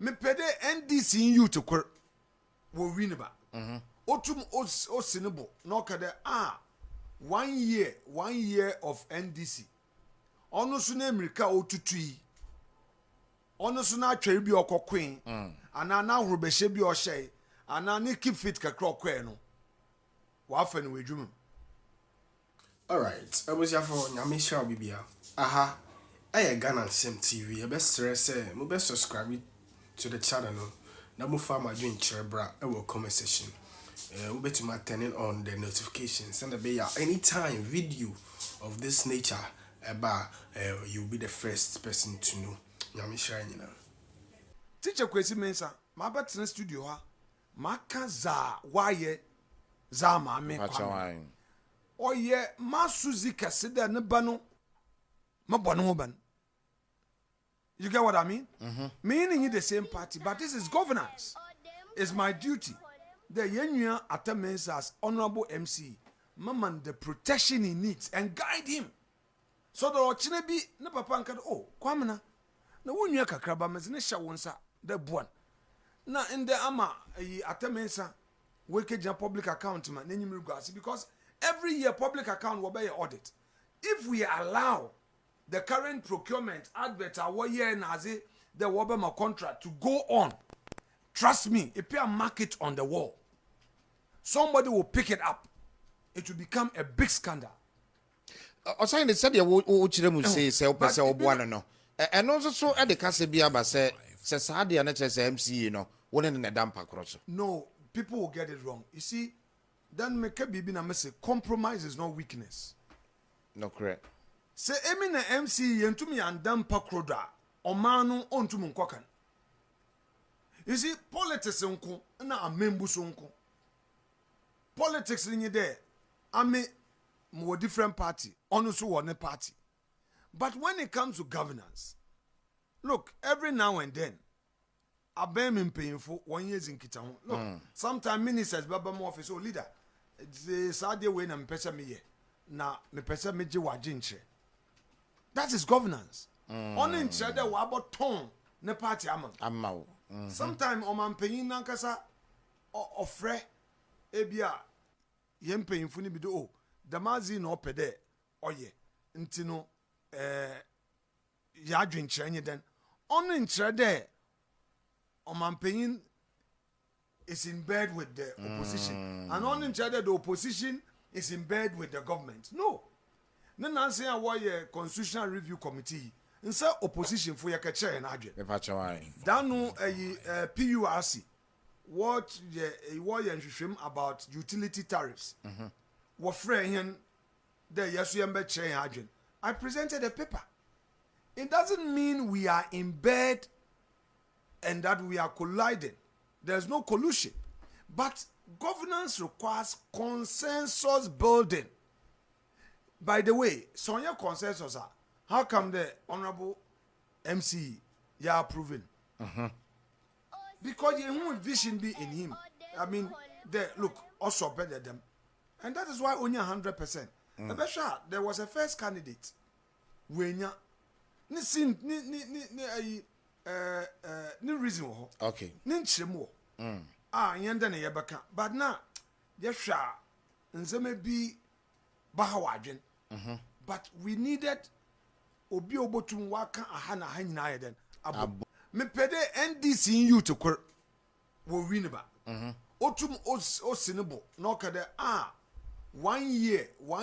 me pede NDCYouths kor wo win ba otum osinebo no kada 1 year of NDC ono so na America otutui ono so na atwere bi okokwen ana na ahorobehye bi ohye ana ne keep fit kakra okwen no wa fa ne wedwum. All right, I was here for Nyamisha Bibia. Aha, I Ghana Sim TV. I best say, mo best subscribe to the channel. Now, mo find my doing cherbra. I will comment section. We better my turning on the notifications and be anytime video of this nature about you'll be the first person to know. Nyamisha, you know. Teacher Kwesi Mensa, my battery studio ha. Maka za waye za mame kwa. Oye masuzi kasida ne bano mabonu ho ban. You get what I mean? Meaning the same party, but this is governance. It's my duty. The Yenua Atamensa as honorable MC, Maman the protection he needs and guide him. So the Ochinebi ne papa nkado kwamna na wonua kakraba mezine hya wonsa the buan. Na in the ama Atamensa weke public account man nenyim regasi because every year public account will be an audit. If we allow the current procurement advert our year nazi the Wobama contract to go on, trust me, if you mark it on the wall, somebody will pick it up. It will become a big scandal. Osayin they said you say opese obuana no. And also so at the Casabia ba say Sadi and MC no one in the damper cross. No, people will get it wrong. You see, then make a bibi na say compromise is not weakness. No correct. Say emi na MC yentumi andam pakroda omanu ontumu nkwakan. You see, politics nko na amembu so nko. Politics ni there. Ame more different party, also one party. But when it comes to governance, look, every now and then, abem painful 1 year in Kitahon. Look, sometimes ministers baba mo office or leader. The Saudi way na mpesa me ye. Na me pesa me je wajinche. That is governance. On in chede wa about ton ne party ama. Sometimes o man payin nankasa ofre ebia yem painful ni bi do damazi no pede oye ntino ya adwenkyerɛ nye den ɔno nkyerɛ dɛ ɔmanpanyin is in bed with the opposition and ɔno nkyerɛ dɛ the opposition is in bed with the government. No, ne nanse a wɔyɛ constitutional review committee nsa opposition fo yɛ kɛkyerɛ na adwe dano PURC what wɔyɛ nhwehwɛm about utility tariffs wɔfrɛ hen dɛ yɛso yɛmbɛ kyerɛ yɛn adwen. I presented a paper. It doesn't mean we are in bed and that we are colliding. There's no collusion. But governance requires consensus building. By the way, Sonia consensus, how come the Honorable MC you are approving? Because your own vision be in him. I mean, look, also better them. And that is why only 100%. There was a first candidate. Wenya ni sin ni reason wo. Okay. Ni nchiremu. Yenda na yebaka. But now yehwa nzeme bi bahawa adwen. But we needed obi obotum waka aha na ha nyina ayeden. Me pede NDCYouths kor wo win ba. Otum osinebo no kada 1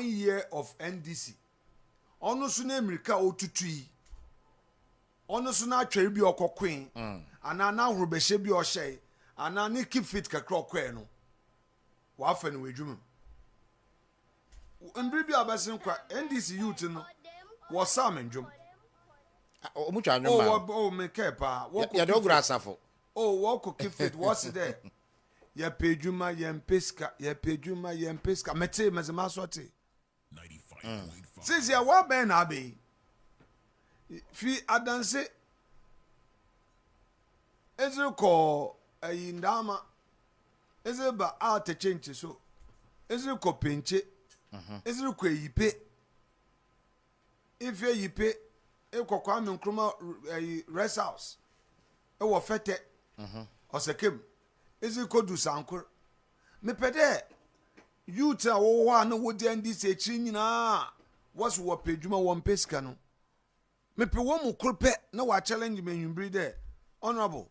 year of NDC. Ono so na America otutui. Ono so na atwere bi okokwen. Ana na ahorobehye bi ohye. Ana ne keep fit kakra okwen no. Wa fa ne wedwum. Mbri bi abasen kwa NDCYouths no. Wo sam ndwom. Omucha anwom ba. Oh me kepa. Ya do grasafo. Wo ko keep fit what's there? Ya pedwuma yem peska mete mezema sote 95.5 since ya wa ben na be fi adanse ezeko ayindama ezeba ate chenche so ezeko penche ezeko yipe ife yipe ekokwa me nkroma rest house wo fete osekem ezi kodu sankur me pede youth a wo ho na wo di NDC echi nyina was wo pedwuma wo mpesika no me pe wo mu kurpe na wa challenge me nwumbiri de honorable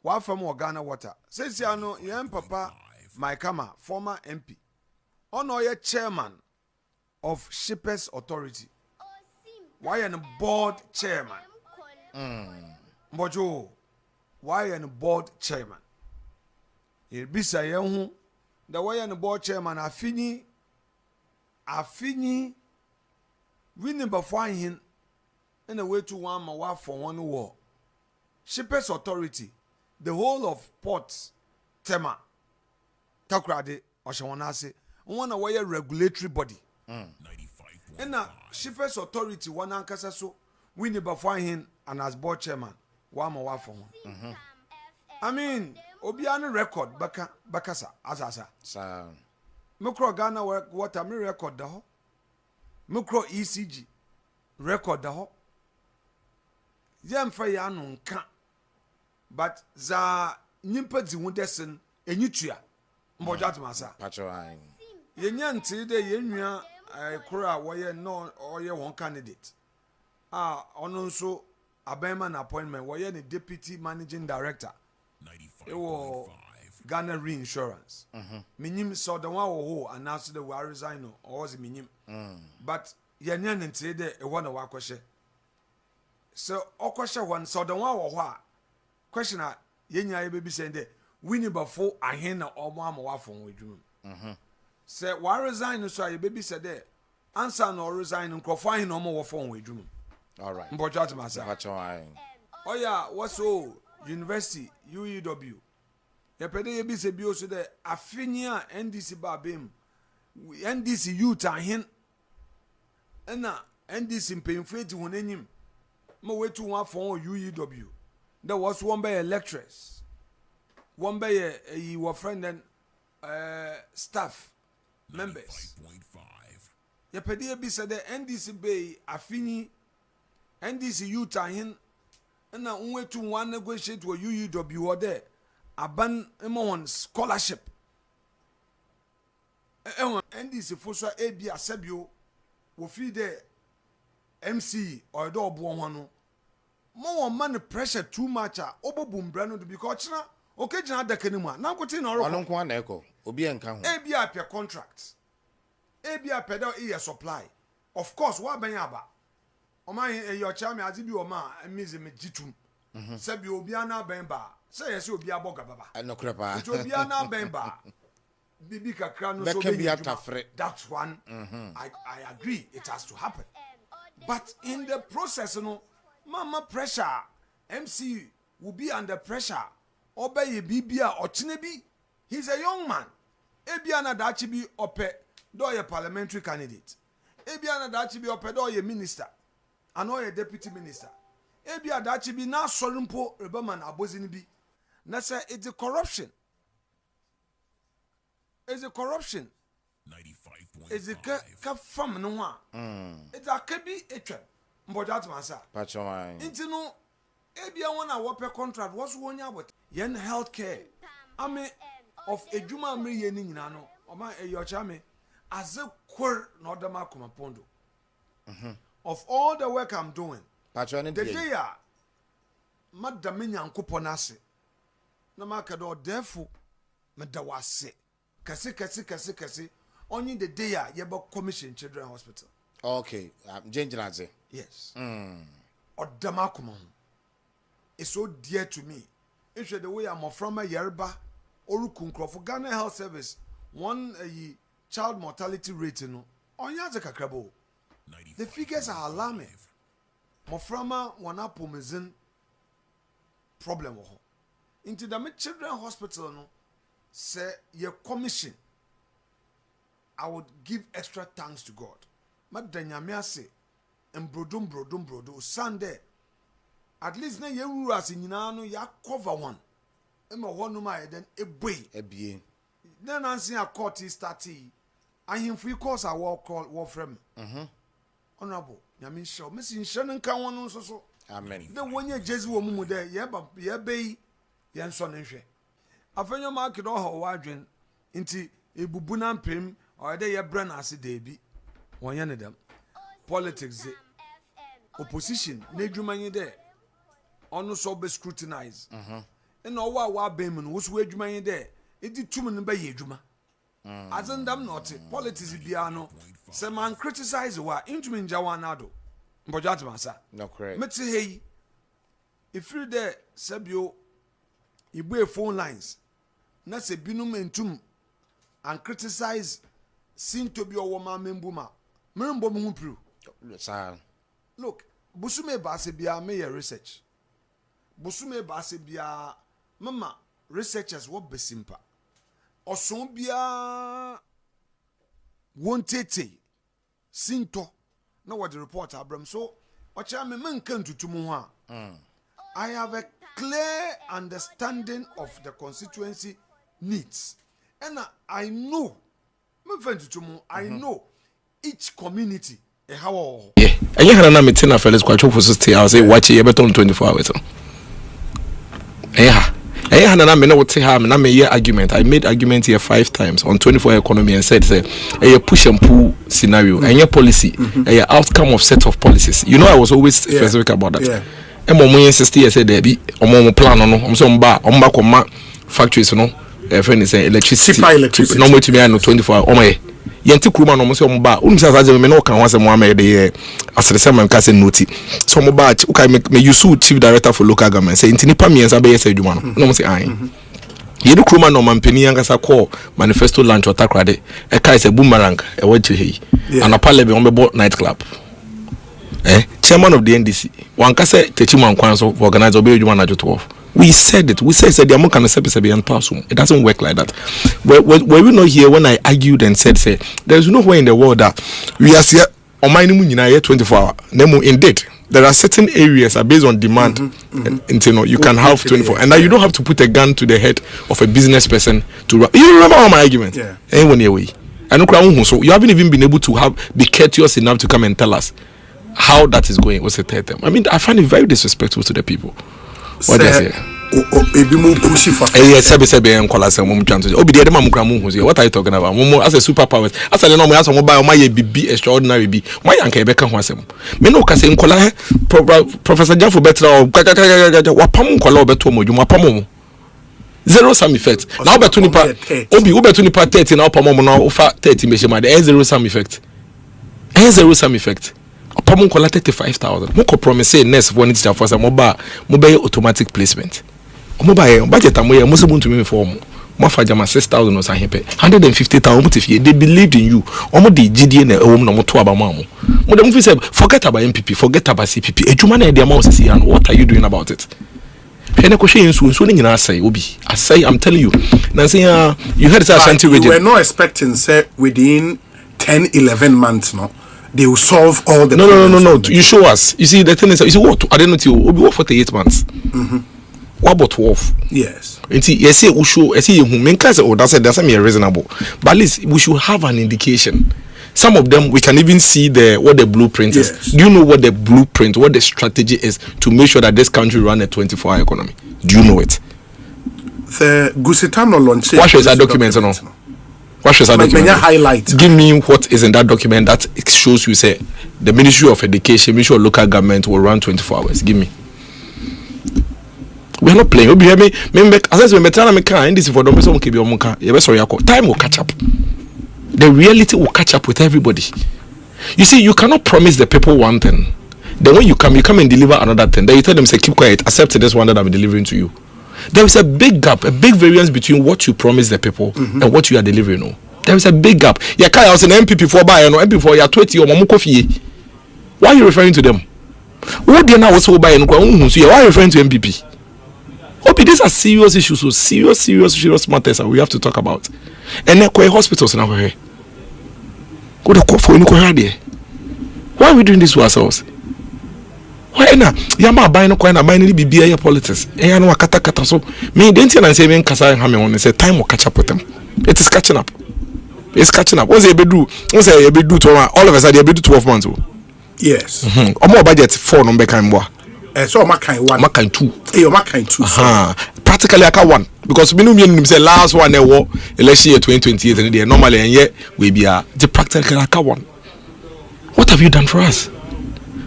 wa fam wo Ghana water sesi ano yem papa myConstituency former MP ono ye chairman of Shippers Authority why an board chairman mbojo why an board chairman ye bisa ye hu da why an board chairman afini winning before hin in a way to one ma for one war Shippers Authority the whole of ports tema takrade oshawanase one away regulatory body 95.5 and Shippers Authority one ankasa so winning before him and as board chairman one ma for one I mean obiano record bakasa asasa sa mukro Ghana water me record da ho mukro ECG record da ho yem fa ya no nka but za nyimpa di hu desen enyitua mbojo atmasa pacho ai yenya nti de yenua kura woye no oye one candidate ono nso abema na appointment woye the deputy managing director 95.5 Ghana Reinsurance minyim so the one wo ho announce the we resign no or was minyim but yenya nti de e wo na wakwhye so okwhye one so the one wo ho a question a yenya ye be saying there winning before ahen na omo amawafo wedwum say wa resign so ye be said there answer no resign nkrofo ahen na omo wo fon wedwum all right mbojo atmasa pacho ai oya whatso university UEW ye pede ye be say bi o so there afinia NDC babem NDC youth ahen na NDC mpemfeti honanim ma wetu one fon UEW there was one by lecturers one by your friend and staff members 5.5 ya pedi bi said the NDC bay afini NDC youth ahin na unwetu one negotiate with UEW or there aban emon scholarship NDC fosa ebi asebio wo fi de MC or do obo ho no more man pressure too much obobum bra no because china okejina adaka ni mu na nkote na oroko onko na eko obi enka ho ebi apia contract ebi apia da e supply of course wa ban aba o man your chairman adi bi o ma emize me jitum se bi obi ana ban ba se yes obi aboga baba no krepa it obi ana ban ba bibi kakra no so be that one I agree it has to happen but in the process no mama pressure MC will be under pressure obey bibia ochinebi he's a young man ebiana dachi bi ope do ye parliamentary candidate ebiana dachi bi ope do ye minister and or ye deputy minister ebia dachi bi na sorimpo rebaman abozini bi na say it's a corruption 95.5 is a ka fam no ho it's a kebi etwa mbojo atmansa pacho ai inti no ebia wona wope contract was wonya abot yen healthcare ame of edwuma amri ye ni nyina no oma eyocha me as a kwor na odama komapondo of all the work I'm doing pacho ne the day a madam nyankopon ase na maka do defo meda wase kase only the day a yebo commission children hospital okay jenjinaze yes odama koma it's so dear to me it's the way I'm from a yerba oruku nkrofo Ghana Health Service one child mortality rate no onya ze kakrabo the figures are alarming moframa wana pomezin problem ho into the children hospital no say your commission I would give extra thanks to God madanyame ase embrodom Sunday at least na yewuru ase nyina no ya cover one ema honu ma then ebie then ansi a court starti ahimfu course a war call war frame honorable nyame show mesi nhye nka won so Amen. The one year Jesu woman there, yeah, bay, yan son and she. A friend of market or her wadrin into a bubunan prim or they a brand as a debi. One yan of them. Politics, opposition, Nedumani there. On so be scrutinized. And all what Bayman was where Jumani there. It did 2 minutes by Yejuma. As in them not politics biano. Some man criticize what into me Jawanado. Bojat masa. No correct. Metsi hey. If you there, Sabio, you buy phone lines. Na se binum entum and criticize seem to be a woman membuma. Membo mumpru. Look, Busume Basibia may research. Busume Basibia mama researchers what besimpa. Osombia wontete sinto. Now what the report Abram so ochame men kan tutumu ha. I have a clear understanding of the constituency needs. And I know I know each community how yeah. And you had a meeting of fellas quite for 60 hours, say watch you better on 24 hours. Yeah. I had a minute what say and I made argument. I made argument here 5 times on 24 economy and said say a push and pull scenario and your policy, a outcome of set of policies. You know I was always specific about that. Yeah. And my insist here said there be on plan on some bar on back on factories, you know. A friend is saying electricity. No more to me, I know 24 hours. Oh my. Yanti Kruma no so mba unsa saje me no kan wase mo amede de asrese man ka se noti so mo ba okay me use chief director for local government say intini pa miensa be yesa adwuma no mo say an yedu Kruma no mampani yankasa call manifesto launch otakrade e kai se boomerang e wachi hei anapa be on be night club chairman of the NDC wan ka se techiman kwan so organize obe adwuma na joto. We said it. We said the amount can be and pass. It doesn't work like that. Were we not here when I argued and said, there is nowhere in the world that we are here on my 24 hours. Indeed, there are certain areas are based on demand, and you know you can have 24, and now you don't have to put a gun to the head of a business person to. You remember all my argument? Yeah. Anyone away. So you haven't even been able to be courteous enough to come and tell us how that is going. What's the third term? I mean, I find it very disrespectful to the people. What do you say? What are you talking about? As a superpower, as a normal, as a mobile, my be extraordinary be. My uncle Becca was him. Meno Cassin Cola, Professor Jaffo better or Wapam Cola Betomo, you Mapamomo. Zero sum effect. Now Betunipa, Obi Ubetunipa 30 now Pamomo now offer 30 measurement. There is zero sum effect. There is zero sum effect. Pamon kola 35,000. Mo ko promise next for teacher for some mobile automatic placement. Mobile budget amoye mo se buntu me for mo. Mo fa jama 6,000 no sahepe. 150,000 mo tifie. They believed in you. Omo de GDA na ewom na mo to aba mo. Mo dem fi say forget about MPP, forget about CPP. Ejuma na de amount say and what are you doing about it? Hene ko hwe nsu ni nyina asai obi. Asai I'm telling you. Na say you heard say Ashanti region. You were not expecting say within 10-11 months no. They will solve all the problems. No. You show us. You see, the thing is, you see what? I don't know to you. We'll be what 48 months. What about 12? Yes. And see, you see, we show. You see, who make us? Oh, that's reasonable. But at least we should have an indication. Some of them we can even see what the blueprint is. Do you know what the blueprint, what the strategy is to make sure that this country run a 24-hour economy? Do you know it? The Gusitano launch. What is that document? No. What shows that document? Highlight. Give me what is in that document that shows you say the Ministry of Education, Ministry of Local Government will run 24 hours. Give me. We are not playing. You hear me? As I NDC for the time will catch up. The reality will catch up with everybody. You see, you cannot promise the people one thing. Then when you come and deliver another thing. Then you tell them, say, keep quiet, accept this one that I'm delivering to you. There is a big gap, a big variance between what you promise the people and what you are delivering. No, there is a big gap. Yeah, I was an MPP for buy, MP4, you're 20 or Mamukofi. Why are you referring to them? What do you now also buy? Why are you referring to MPP? Okay, these are serious issues, so serious matters that we have to talk about. And then hospitals now here. Go to court for any. Why are we doing this to ourselves? Why na yama buy no coin na buy ni bibia politics e no kata so me didn't and say me kasa ha me won say time will catch up with them. It is catching up. It's catching up. Once you do to all of a sudden you do 12 months. Yes. Omo budget 4 no be kan mboa. So makan 1. Makan 2. Makan 2. Practically I can 1 because we know say last one election year 2028 and they normally and yet we be the practically I can 1. What have you done for us?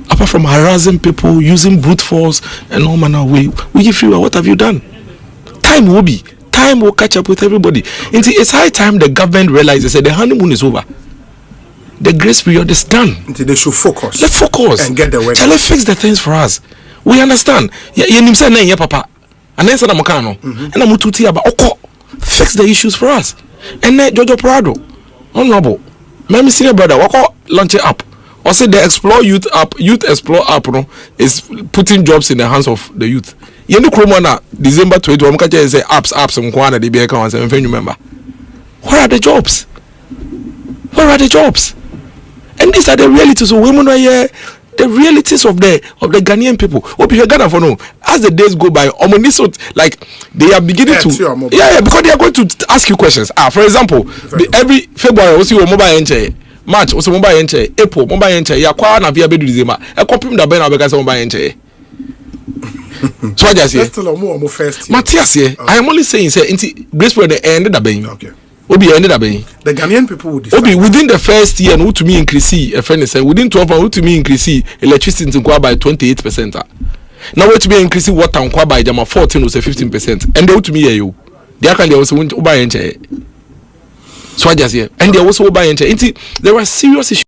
Apart from harassing people, using brute force and all manner of way, we give you what have you done? Time will catch up with everybody. It's high time the government realizes that the honeymoon is over. The grace period is done. They should focus. Let's focus and get the work. Let's fix the things for us. We understand. Yeah, papa. And then Mokano. And I'm mututi about fix the issues for us. And then Jojo Prado, honorable, my senior brother, launch it up. Or say the Explore Youth app, Youth Explore app, no, is putting jobs in the hands of the youth. You know, December 21, I say apps, and Kwana, the BA accounts, and remember. Where are the jobs? Where are the jobs? And these are the realities of women are here. The realities of the Ghanaian people. What you Ghana for no? As the days go by, like they are beginning to because they are going to ask you questions. For example, every February we see mobile entry. March also mobile entry. April mobile entry. Ya kwa na via bedu December. E compim da ben na beka mobile entry. So I just say. Matthias here. I am only saying say grace for the end da ben. Okay. Obi ended up being the Ghanaian people would Obi within the first year no to me increase a friend said within 12 months to me increase electricity to by 28%. Now what to be increasing water and by jama 14 or 15%. And they to me you. They can also went to buy and so I just here and they also buy and there were serious issues.